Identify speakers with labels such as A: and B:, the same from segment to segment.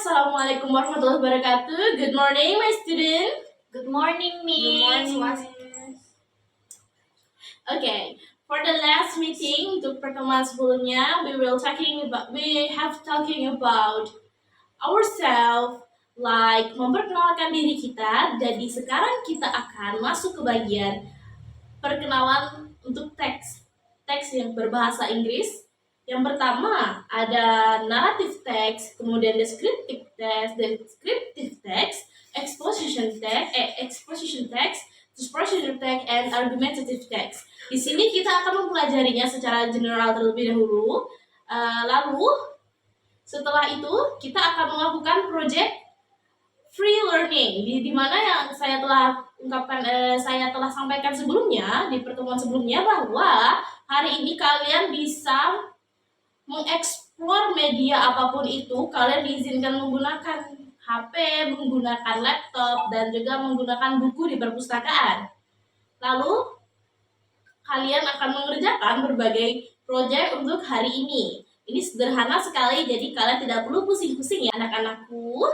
A: Assalamualaikum warahmatullahi wabarakatuh. Good morning, my student.
B: Good morning, Miss.
A: Good morning, Okay, for the last meeting untuk pertemuan sebelumnya, we have talking about ourselves, like memperkenalkan diri kita. Jadi sekarang kita akan masuk ke bagian perkenalan untuk teks yang berbahasa Inggris. Yang pertama ada narrative text, kemudian descriptive text, exposition text, disposition text, and argumentative text. Di sini kita akan mempelajarinya secara general terlebih dahulu. Lalu setelah itu kita akan melakukan project free learning, di mana yang saya telah sampaikan sebelumnya di pertemuan sebelumnya, bahwa hari ini kalian bisa mengeksplor media apapun itu. Kalian diizinkan menggunakan HP, menggunakan laptop, dan juga menggunakan buku di perpustakaan. Lalu kalian akan mengerjakan berbagai proyek untuk hari ini. Ini sederhana sekali, jadi kalian tidak perlu pusing-pusing ya anak-anakku.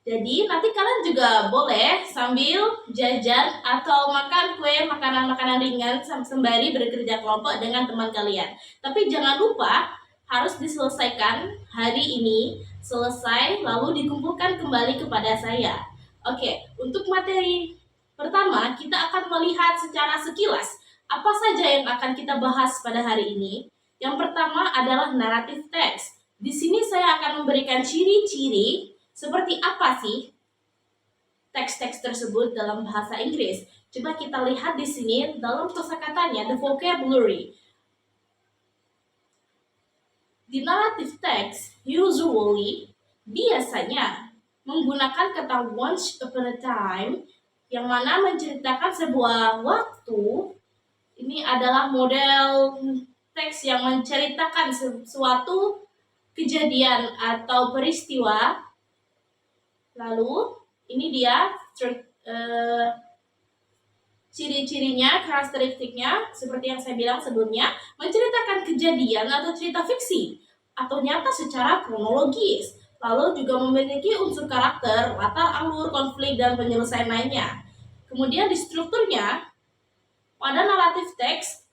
A: Jadi nanti kalian juga boleh sambil jajan atau makan kue, makanan-makanan ringan sembari bekerja kelompok dengan teman kalian. Tapi jangan lupa harus diselesaikan hari ini, selesai lalu dikumpulkan kembali kepada saya. Oke, untuk materi pertama kita akan melihat secara sekilas apa saja yang akan kita bahas pada hari ini. Yang pertama adalah narrative text. Di sini saya akan memberikan ciri-ciri seperti apa sih teks-teks tersebut dalam bahasa Inggris. Coba kita lihat di sini dalam kosakatanya, the vocabulary. Di narrative text biasanya menggunakan kata once upon a time, yang mana menceritakan sebuah waktu. Ini adalah model teks yang menceritakan sesuatu kejadian atau peristiwa. Lalu ini dia ciri-cirinya, karakteristiknya seperti yang saya bilang sebelumnya, menceritakan kejadian atau cerita fiksi atau nyata secara kronologis. Lalu juga memiliki unsur karakter, latar alur, konflik, dan penyelesaian lainnya. Kemudian di strukturnya, pada narrative text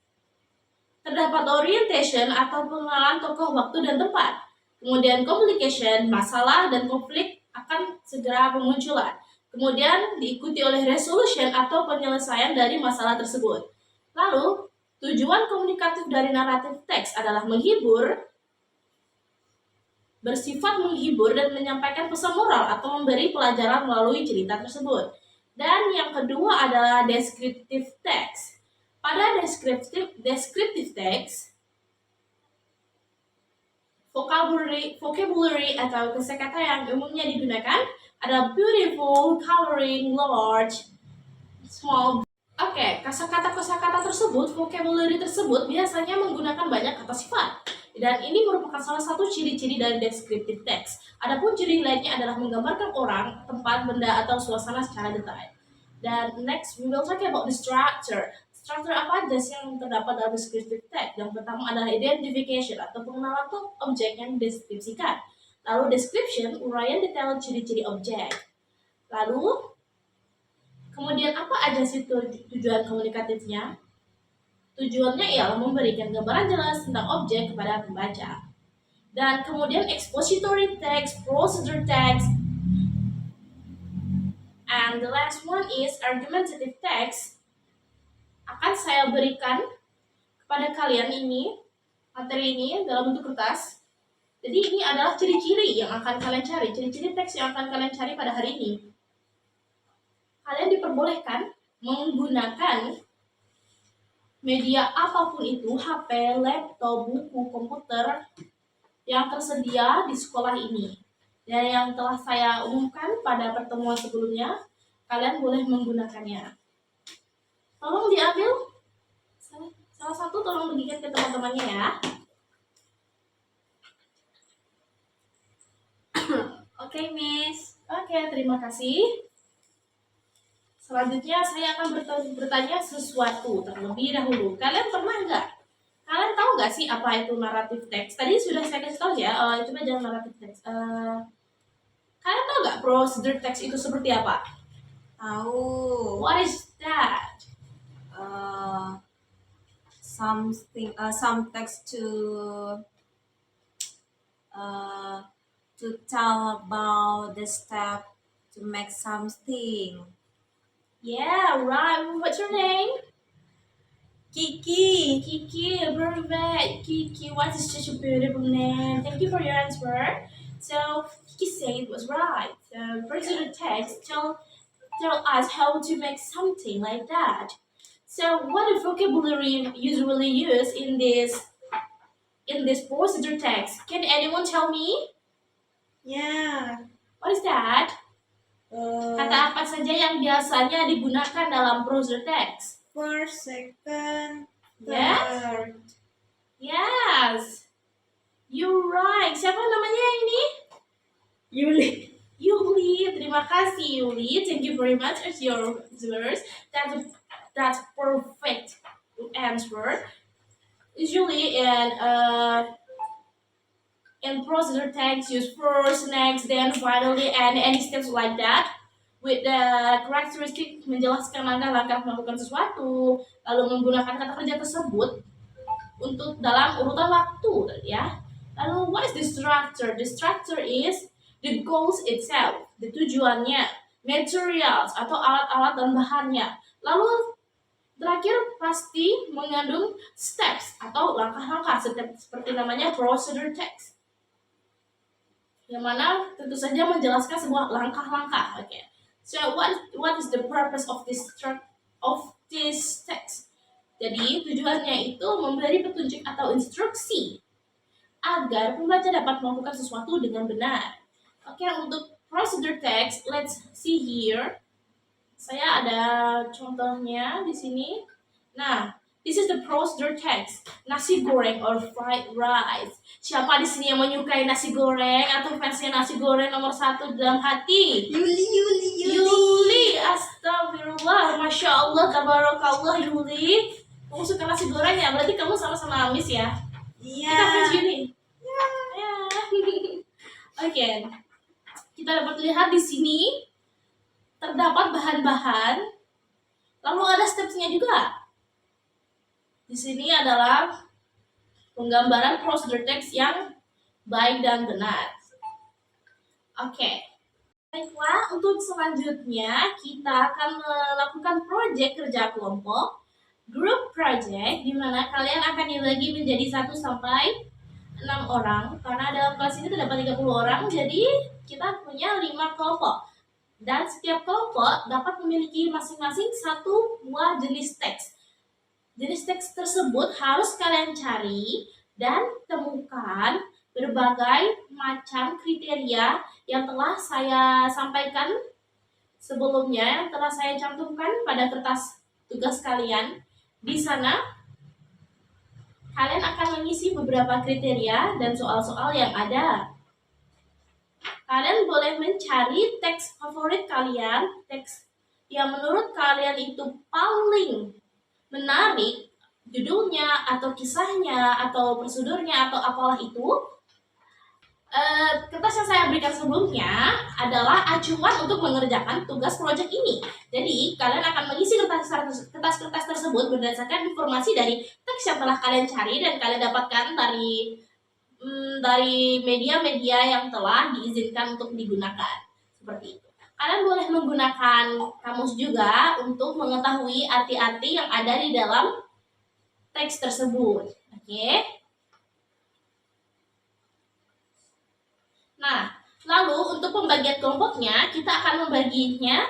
A: terdapat orientation atau pengenalan tokoh, waktu, dan tempat. Kemudian communication, masalah, dan konflik akan segera bermunculan. Kemudian diikuti oleh resolution atau penyelesaian dari masalah tersebut. Lalu, tujuan komunikatif dari narrative text adalah menghibur, bersifat menghibur dan menyampaikan pesan moral atau memberi pelajaran melalui cerita tersebut. Dan yang kedua adalah descriptive text. Pada descriptive text, vocabulary atau kosakata yang umumnya digunakan ada beautiful, coloring, large, small. Oke, kosakata tersebut, vocabulary tersebut biasanya menggunakan banyak kata sifat. Dan ini merupakan salah satu ciri-ciri dari descriptive text. Adapun ciri lainnya adalah menggambarkan orang, tempat, benda, atau suasana secara detail. Dan next, we will talk about the structure. Struktur apa aja sih yang terdapat dalam descriptive text? Yang pertama adalah identification atau pengenalan objek yang dideskripsikan. Lalu description, uraian detail ciri-ciri objek. Lalu, kemudian apa aja sih tujuan komunikatifnya? Tujuannya ialah memberikan gambaran jelas tentang objek kepada pembaca. Dan kemudian expository text, procedure text, and the last one is argumentative text. Akan saya berikan kepada kalian ini, materi ini dalam bentuk kertas. Jadi ini adalah ciri-ciri yang akan kalian cari, ciri-ciri teks yang akan kalian cari pada hari ini. Kalian diperbolehkan menggunakan media apapun itu, HP, laptop, buku, komputer yang tersedia di sekolah ini. Dan yang telah saya umumkan pada pertemuan sebelumnya, kalian boleh menggunakannya. Tolong diambil salah satu, tolong bagikan ke teman-temannya ya.
B: Oke, Miss.
A: Oke, terima kasih. Selanjutnya saya akan bertanya sesuatu terlebih dahulu. Kalian tahu nggak sih apa itu narrative text? Tadi sudah saya kasih tahu ya, itu jangan narrative text. tahu nggak procedure text itu seperti apa?
B: Tahu.
A: What is that?
B: Some text to tell about the step to make something.
A: Yeah, right. What's your name?
B: Kiki.
A: Kiki, perfect. Kiki, what is such a beautiful name? Thank you for your answer. So Kiki said it was right. So procedure text tell us how to make something like that. So what the vocabulary usually used in this procedure text? Can anyone tell me?
B: Yeah.
A: What is that? Kata apa saja yang biasanya digunakan dalam procedure text?
B: First, second,
A: Yes?
B: third.
A: Yes. You're right. Siapa namanya ini?
B: Yuli.
A: Yuli. Terima kasih Yuli. Thank you very much as your answers. That's perfect answer. Usually in procedure text use first, next, then finally, and any steps like that. With the characteristic menjelaskan langkah-langkah melakukan sesuatu, lalu menggunakan kata kerja tersebut untuk dalam urutan waktu, ya. Lalu what is the structure? The structure is the goals itself, the tujuannya, materials atau alat-alat dan bahannya. Lalu terakhir pasti mengandung steps atau langkah-langkah seperti namanya procedure text. Yang mana tentu saja menjelaskan sebuah langkah-langkah. Okay. So what is the purpose of this text? Jadi tujuannya itu memberi petunjuk atau instruksi agar pembaca dapat melakukan sesuatu dengan benar. Oke, untuk procedure text, let's see here. Saya ada contohnya di sini. Nah, this is the procedure text. Nasi goreng or fried rice. Siapa di sini yang menyukai nasi goreng atau fansnya nasi goreng nomor 1 dalam hati? Yuli, astagfirullah, masya Allah, tabarakallah Yuli. Kamu suka nasi goreng ya? Berarti kamu sama-sama Miss ya?
B: Iya.
A: Kita fans Yuli. Ya. Oke. Kita dapat lihat di sini terdapat bahan-bahan. Lalu ada stepsnya juga. Di sini adalah penggambaran procedure text yang baik dan benar. Oke. Baiklah, untuk selanjutnya kita akan melakukan proyek kerja kelompok, group project, di mana kalian akan dibagi menjadi 1 sampai 6 orang. Karena dalam kelas ini terdapat 30 orang, jadi kita punya 5 kelompok. Dan setiap kelompok dapat memiliki masing-masing 1 buah jenis teks. Jenis teks tersebut harus kalian cari dan temukan berbagai macam kriteria yang telah saya sampaikan sebelumnya, yang telah saya cantumkan pada kertas tugas kalian. Di sana kalian akan mengisi beberapa kriteria dan soal-soal yang ada. Kalian boleh mencari teks favorit kalian, teks yang menurut kalian itu paling menarik, judulnya atau kisahnya atau prosedurnya atau apalah itu. Kertas yang saya berikan sebelumnya adalah acuan untuk mengerjakan tugas proyek ini. Jadi kalian akan mengisi kertas-kertas tersebut berdasarkan informasi dari teks yang telah kalian cari dan kalian dapatkan dari media-media yang telah diizinkan untuk digunakan. Seperti itu. Kalian boleh menggunakan kamus juga untuk mengetahui arti-arti yang ada di dalam teks tersebut. Oke. Nah, lalu untuk pembagian kelompoknya, kita akan membaginya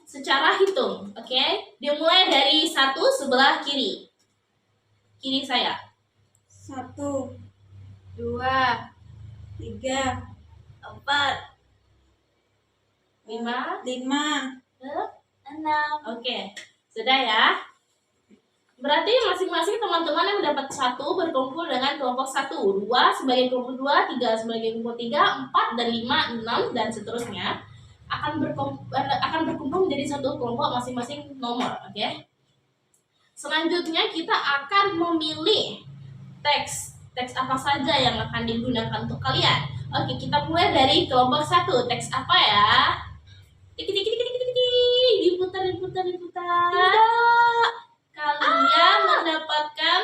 A: secara hitung. Oke. Dimulai dari 1 sebelah kiri. Kiri saya.
B: 1,
A: 2,
B: 3,
A: 4, 5,
B: 5,
A: 6. Oke, sudah ya. Berarti masing-masing teman-teman yang mendapat 1 berkumpul dengan kelompok 1, 2 sebagai kelompok 2, 3 sebagai kelompok 3, 4 dan 5, 6 dan seterusnya akan berkumpul menjadi 1 kelompok masing-masing nomor. Oke. Selanjutnya kita akan memilih teks apa saja yang akan digunakan untuk kalian. Oke, kita mulai dari kelompok 1. Teks apa ya? Tiki tiki tiki tiki tiki. Diputar, diputar, diputar. Tidak. Kalian mendapatkan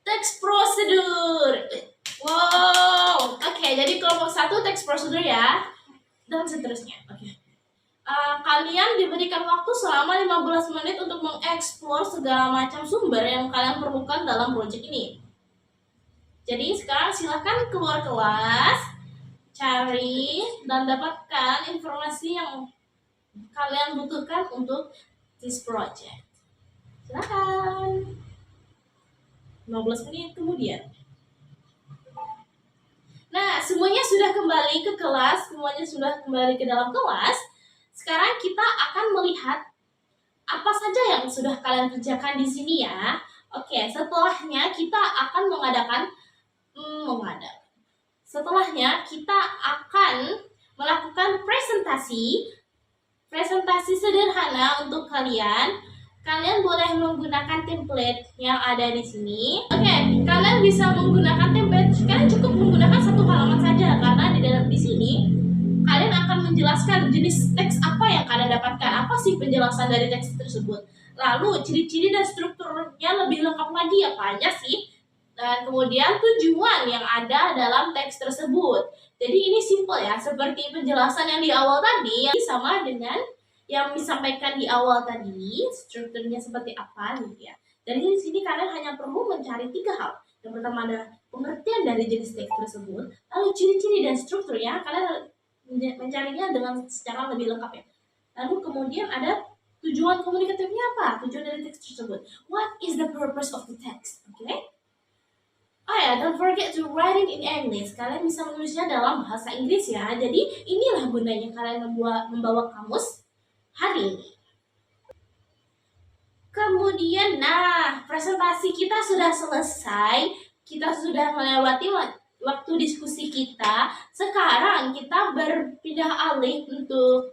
A: teks prosedur. Wow. Oke, jadi kelompok 1 teks prosedur ya. Dan seterusnya. Oke. Kalian diberikan waktu selama 15 menit untuk mengeksplor segala macam sumber yang kalian perlukan dalam proyek ini. Jadi sekarang silahkan keluar kelas, cari dan dapatkan informasi yang kalian butuhkan untuk this project. Silahkan. 15 menit kemudian. Nah, semuanya sudah kembali ke kelas, semuanya sudah kembali ke dalam kelas. Sekarang kita akan melihat apa saja yang sudah kalian kerjakan di sini ya. Oke, setelahnya kita akan Setelahnya kita akan melakukan presentasi sederhana untuk kalian. Kalian boleh menggunakan template yang ada di sini. Oke, kalian bisa menggunakan template. Kalian cukup menggunakan 1 halaman saja karena di sini kalian akan menjelaskan jenis teks apa yang kalian dapatkan. Apa sih penjelasan dari teks tersebut? Lalu ciri-ciri dan strukturnya lebih lengkap lagi apa aja sih? Dan kemudian tujuan yang ada dalam teks tersebut. Jadi ini simple ya, seperti penjelasan yang di awal tadi yang sama dengan yang disampaikan di awal tadi, strukturnya seperti apa gitu ya. Dari di sini kalian hanya perlu mencari 3 hal. Yang pertama adalah pengertian dari jenis teks tersebut, lalu ciri-ciri dan strukturnya kalian mencarinya dengan secara lebih lengkap ya. Lalu kemudian ada tujuan komunikatifnya apa? Tujuan dari teks tersebut. What is the purpose of the text? Oke? Okay? Oh ya, don't forget to write it in English. Kalian bisa menulisnya dalam bahasa Inggris ya. Jadi inilah gunanya kalian membawa kamus hari ini. Kemudian, presentasi kita sudah selesai. Kita sudah melewati waktu diskusi kita. Sekarang kita berpindah alih untuk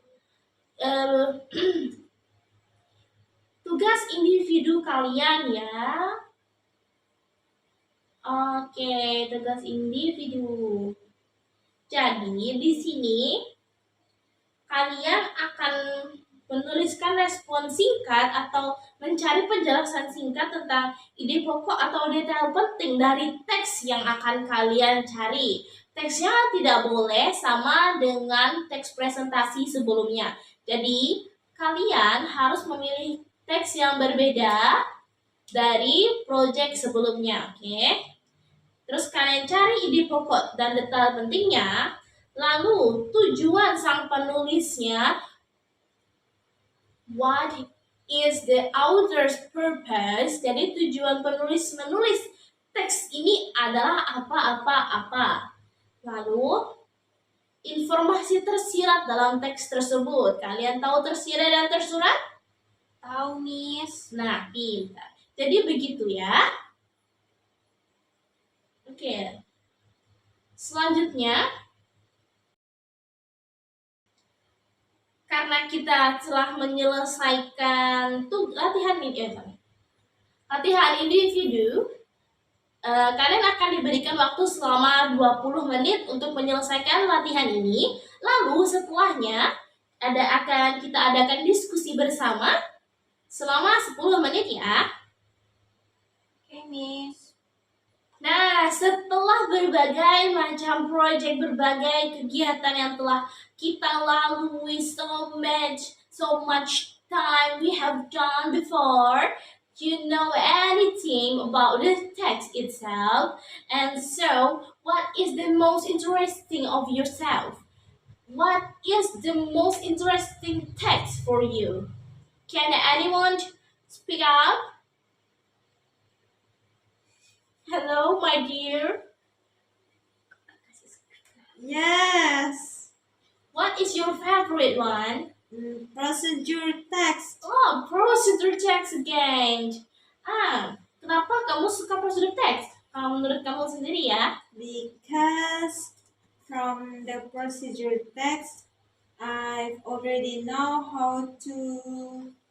A: tugas individu kalian ya. Oke, tugas individu. Jadi di sini kalian akan menuliskan respon singkat atau mencari penjelasan singkat tentang ide pokok atau detail penting dari teks yang akan kalian cari. Teksnya tidak boleh sama dengan teks presentasi sebelumnya. Jadi kalian harus memilih teks yang berbeda dari project sebelumnya, oke? Terus kalian cari ide pokok dan detail pentingnya, lalu tujuan sang penulisnya, what is the author's purpose? Jadi tujuan penulis menulis teks ini adalah apa. Lalu informasi tersirat dalam teks tersebut. Kalian tahu tersirat dan tersurat?
B: Tahu, Miss.
A: Nah, pintar. Jadi begitu ya. Oke. Selanjutnya, karena kita telah menyelesaikan latihan individu, kalian akan diberikan waktu selama 20 menit untuk menyelesaikan latihan ini. Lalu setelahnya kita adakan diskusi bersama selama 10 menit ya.
B: Oke, Miss.
A: Nah, setelah berbagai macam proyek, berbagai kegiatan yang telah kita lalui, so much time we have done before, you know anything about the text itself, and so, what is the most interesting of yourself? What is the most interesting text for you? Can anyone speak up? Hello, my dear.
B: Yes.
A: What is your favorite one?
B: Procedure text.
A: Oh, procedure text again. Kenapa kamu suka procedure text? Kalau menurut kamu sendiri ya?
B: Because from the procedure text, I already know how to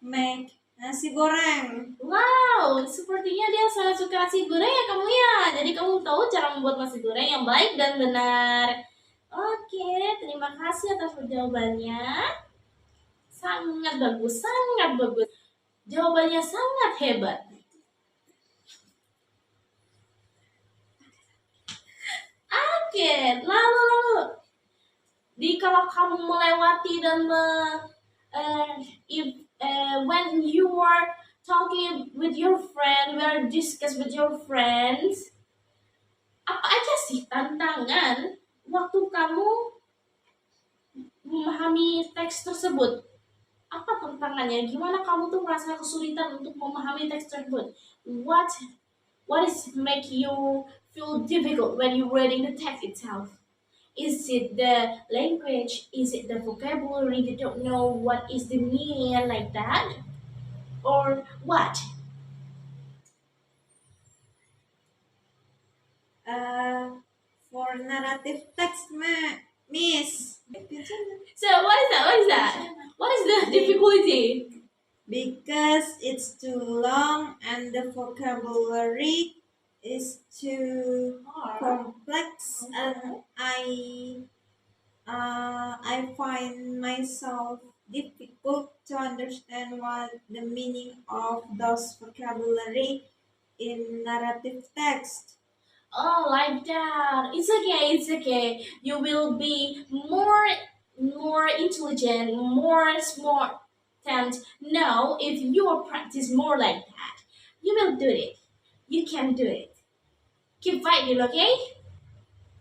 B: make Nasi goreng.
A: Wow, sepertinya dia sangat suka nasi goreng ya kamu ya. Jadi kamu tahu cara membuat nasi goreng yang baik dan benar. Oke, terima kasih atas jawabannya. Sangat bagus, sangat bagus. Jawabannya sangat hebat. Oke, lalu. Kalau kamu melewati dan when you are talking with your friend, we are discuss with your friends, apa aja sih tantangan waktu kamu memahami teks tersebut? Apa tantangannya? Gimana kamu tuh merasa kesulitan untuk memahami teks tersebut? What is make you feel difficult when you reading the text itself? Is it the language? Is it the vocabulary? You don't know what is the meaning like that? Or what?
B: For narrative text, Miss.
A: So what is that? What is that? What is the difficulty?
B: Because it's too long and the vocabulary is too complex, and I find myself difficult to understand what the meaning of those vocabulary in narrative text.
A: Oh, like that. It's okay. It's okay. You will be more intelligent, more smart. And now, if you practice more like that, you will do it. You can do it. Keep fighting, okay?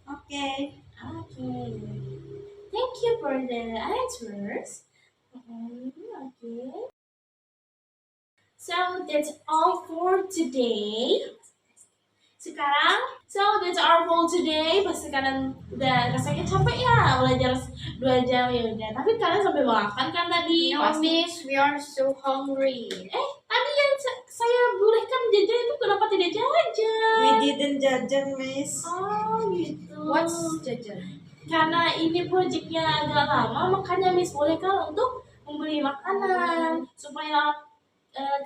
B: Okay.
A: Okay. Thank you for the answers. Okay. So that's all for today. That's all for today. Pasti kalian udah rasanya capek ya belajar 2 jam ya udah. Tapi kalian sampai makan kan tadi?
B: No,
A: Pasti.
B: Miss, we are so hungry.
A: Tadi yang saya bolehkan jajan itu kenapa tidak jajan?
B: We didn't jajan, Miss.
A: Oh gitu.
B: What's jajan?
A: Karena ini proyeknya agak lama, makanya Miss bolehkan untuk membeli makanan supaya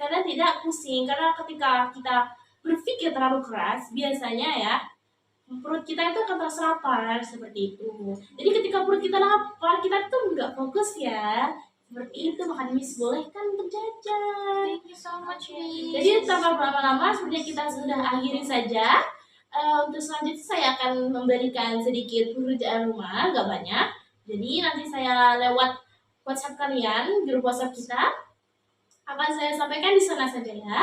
A: kalian tidak pusing. Karena ketika kita berpikir terlalu keras, biasanya ya perut kita itu akan terasa lapar seperti itu. Jadi ketika perut kita lapar, kita tuh nggak fokus ya. Seperti itu, makanya Miss bolehkan untuk jajan.
B: Thank you so much, Miss.
A: Jadi tanpa berlama-lama, sebenarnya kita sudah akhiri saja. Untuk selanjutnya saya akan memberikan sedikit pekerjaan rumah, nggak banyak. Jadi nanti saya lewat WhatsApp kalian, grup WhatsApp kita, akan saya sampaikan di sana saja ya.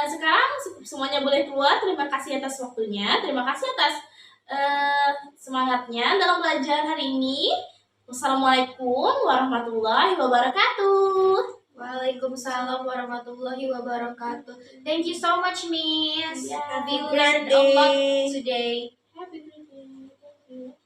A: Sekarang semuanya boleh keluar. Terima kasih atas waktunya. Terima kasih atas semangatnya dalam belajar hari ini. Wassalamualaikum warahmatullahi wabarakatuh.
B: Waalaikumsalam warahmatullahi wabarakatuh. Thank you so much, Miss.
A: Yeah.
B: We
A: Have a
B: learned
A: great
B: a lot
A: day.
B: today.
A: Happy birthday. Thank you.